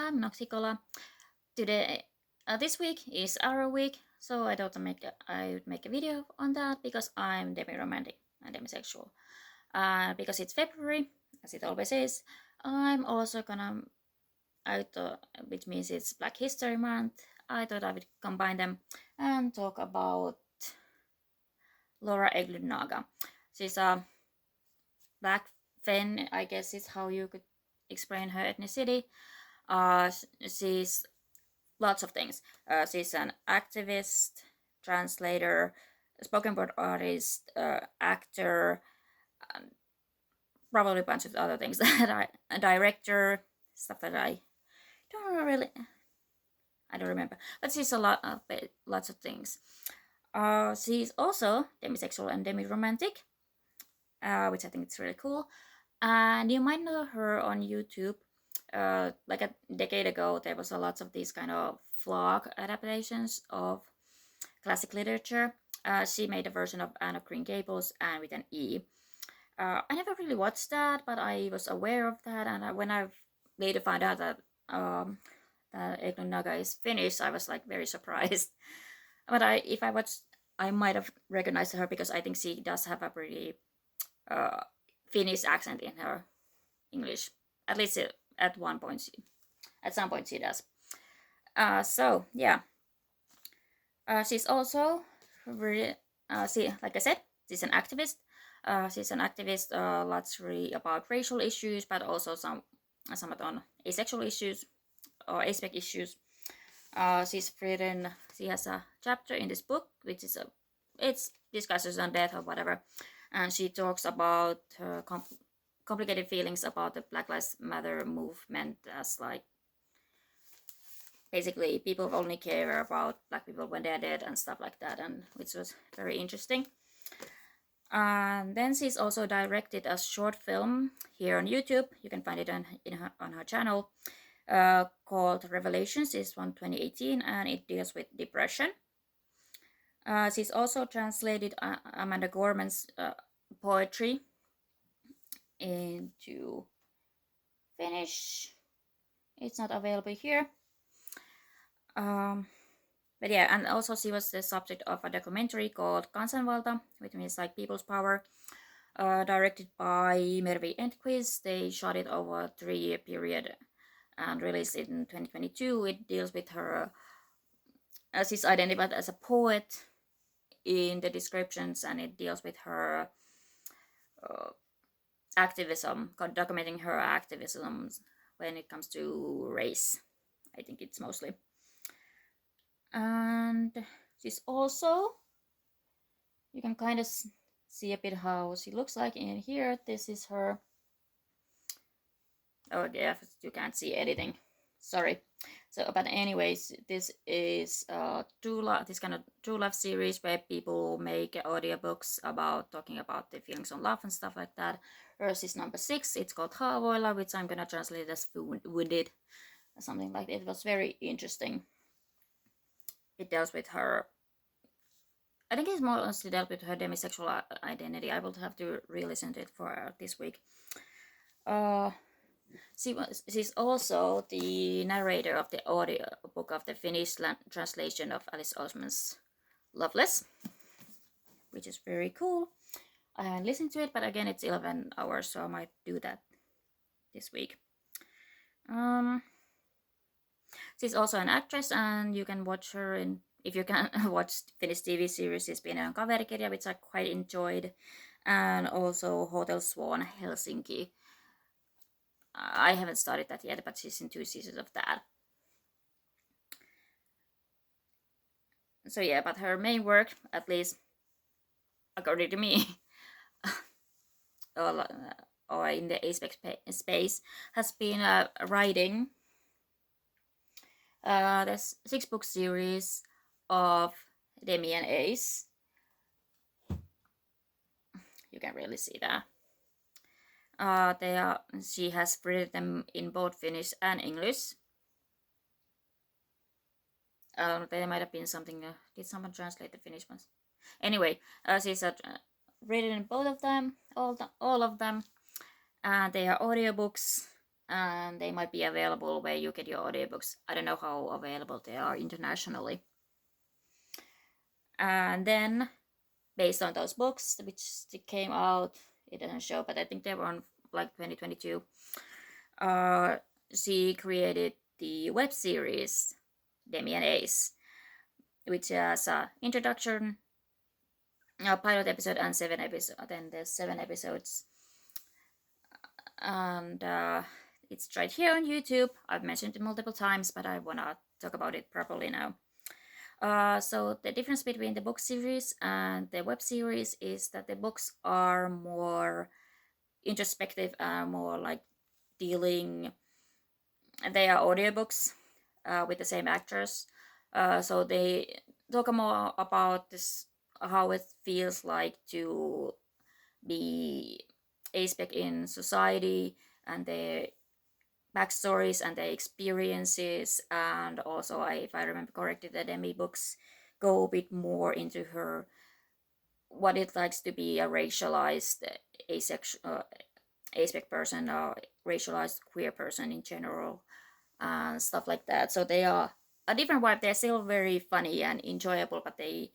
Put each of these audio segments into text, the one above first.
I'm Noxikola. Today, this week is our week, so I thought I would make a video on that because I'm demi-romantic and demisexual. Because it's February, as it always is, I'm also gonna, I thought, which means it's Black History Month. I thought I would combine them and talk about Laura Eklund Nhaga. She's a Black Finn, I guess is how you could explain her ethnicity. She's lots of things. She's an activist, translator, spoken word artist, actor, and probably a bunch of other things that a director, stuff that I don't really, I don't remember. But she's a lot of lots of things. She's also demisexual and demi-romantic, which I think is really cool. And you might know her on YouTube. Like a decade ago, there was a lot of these kind of vlog adaptations of classic literature. She made a version of Anne of Green Gables and with an E. I never really watched that, but I was aware of that, and when I later found out that Eklund Nhaga is Finnish, I was like very surprised. But if I watched, I might have recognized her because I think she does have a pretty Finnish accent in her English. At least at one point, at some point she does. So yeah, she's also really, like I said, she's an activist. She's an activist, lots really about racial issues, but also somewhat on asexual issues or aspect issues. She has a chapter in this book, which is it's discusses on death or whatever, and she talks about her complicated feelings about the Black Lives Matter movement as like basically people only care about black people when they're dead and stuff like that, and which was very interesting. And then she's also directed a short film here on YouTube. You can find it on her channel called Revelations. It's from 2018 and it deals with depression. She's also translated Amanda Gorman's poetry into Finnish. It's not available here. But yeah, and also she was the subject of a documentary called Kansanvalta, which means like people's power, directed by Mervi Enquist. They shot it over a 3-year period and released it in 2022. It deals with her, as she's identified as a poet in the descriptions, and it deals with her activism, documenting her activism when it comes to race. I think it's mostly. And she's also, you can kind of see a bit how she looks like in here. This is her. Oh yeah, you can't see anything. Sorry. So, but anyways, this is this kind of true love series where people make audiobooks about talking about the feelings on love and stuff like that. Hers is number 6. It's called Haavoilla, which I'm gonna translate as wounded, something like that. It was very interesting. It deals with her. I think it's mostly dealt with her demisexual identity. I will have to re-listen to it for this week. She's also the narrator of the audio book of the Finnish translation of Alice Oseman's Loveless, which is very cool. I haven't listened to it, but again, it's 11 hours, so I might do that this week. She's also an actress, and you can watch her in, if you can watch Finnish TV series, she's been on Kaverikirja, which I quite enjoyed, and also Hotel Swan Helsinki. I haven't started that yet, but she's in 2 seasons of that. So yeah, but her main work, at least according to me, or in the aspect space, has been writing. There's 6-book series of Demi and Ace. You can really see that. She has written them in both Finnish and English. There might have been something. Did someone translate the Finnish ones? Anyway, she's written in both of them, all of them, and they are audiobooks. and they might be available where you get your audiobooks. I don't know how available they are internationally. And then, based on those books, which came out, it doesn't show, but I think they were on like 2022. She created the web series Demi and Ace, which has an introduction, a pilot episode, and 7 episodes. Then there's 7 episodes, and it's right here on YouTube. I've mentioned it multiple times, but I wanna talk about it properly now. So the difference between the book series and the web series is that the books are more introspective and more like dealing. They are audiobooks with the same actors, so they talk more about this, how it feels like to be aspect in society, and their backstories and their experiences. And also, if I remember correctly, the Demi books go a bit more into her, what it likes to be a racialized asexual aspect person, or racialized queer person in general, and stuff like that. So they are a different vibe. They're still very funny and enjoyable, but they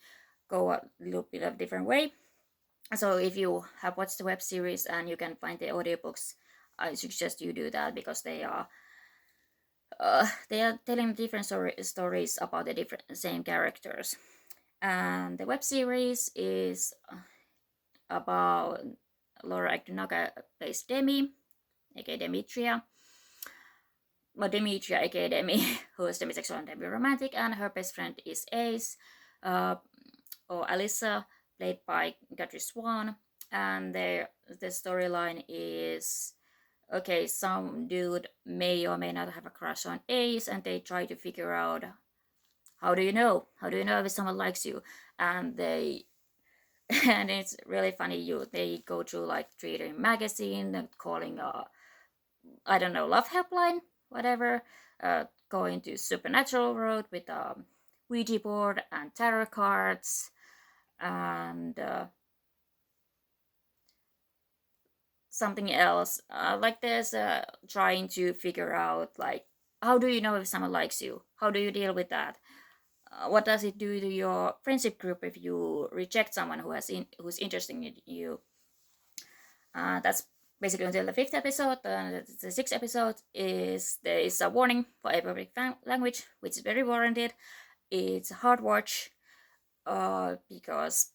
go a little bit of different way. So if you have watched the web series and you can find the audiobooks, I suggest you do that, because they are telling different stories about the different same characters. And the web series is about Laura Nhaga plays Demi, aka Demetria. Well, Demetria, aka Demi, who is demisexual and demi-romantic, and her best friend is Ace, or Alyssa, played by Guthrie Swan. And the storyline is, okay, some dude may or may not have a crush on Ace, and they try to figure out, how do you know if someone likes you? And they and it's really funny. They go through like reading magazine, calling I don't know, love helpline, whatever, going to supernatural road with a Ouija board and tarot cards, and something else. Like there's trying to figure out, like, how do you know if someone likes you? How do you deal with that? What does it do to your friendship group if you reject someone who's interested in you? That's basically until the 5th episode. The 6th episode is, there is a warning for appropriate language, which is very warranted. It's a hard watch, because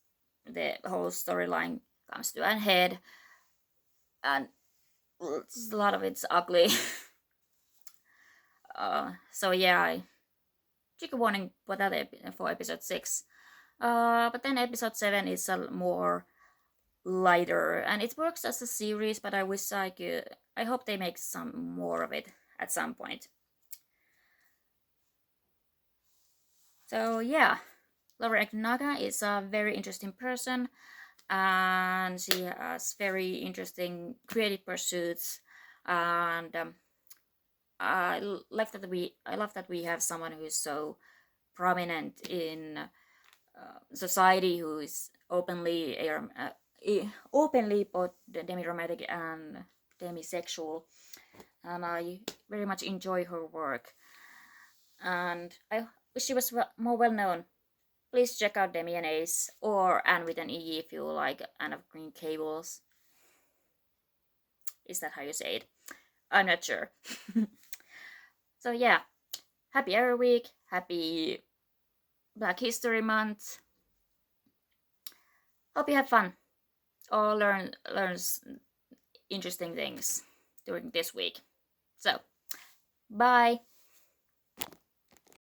the whole storyline comes to an head, and a lot of it's ugly. So yeah, I took a warning for that for episode 6. But then episode 7 is a more lighter, and it works as a series, but I wish I hope they make some more of it at some point. So yeah, Laura Nhaga is a very interesting person, and she has very interesting creative pursuits, and I love that we have someone who is so prominent in society, who is openly both demi-romantic and demisexual, and I very much enjoy her work, and I wish she was more well known. Please check out Demi and Ace, or Anne with an E if you like Anne of Green Gables. Is that how you say it? I'm not sure. So yeah, happy Arrow Week, happy Black History Month. Hope you have fun or learns interesting things during this week. So, bye.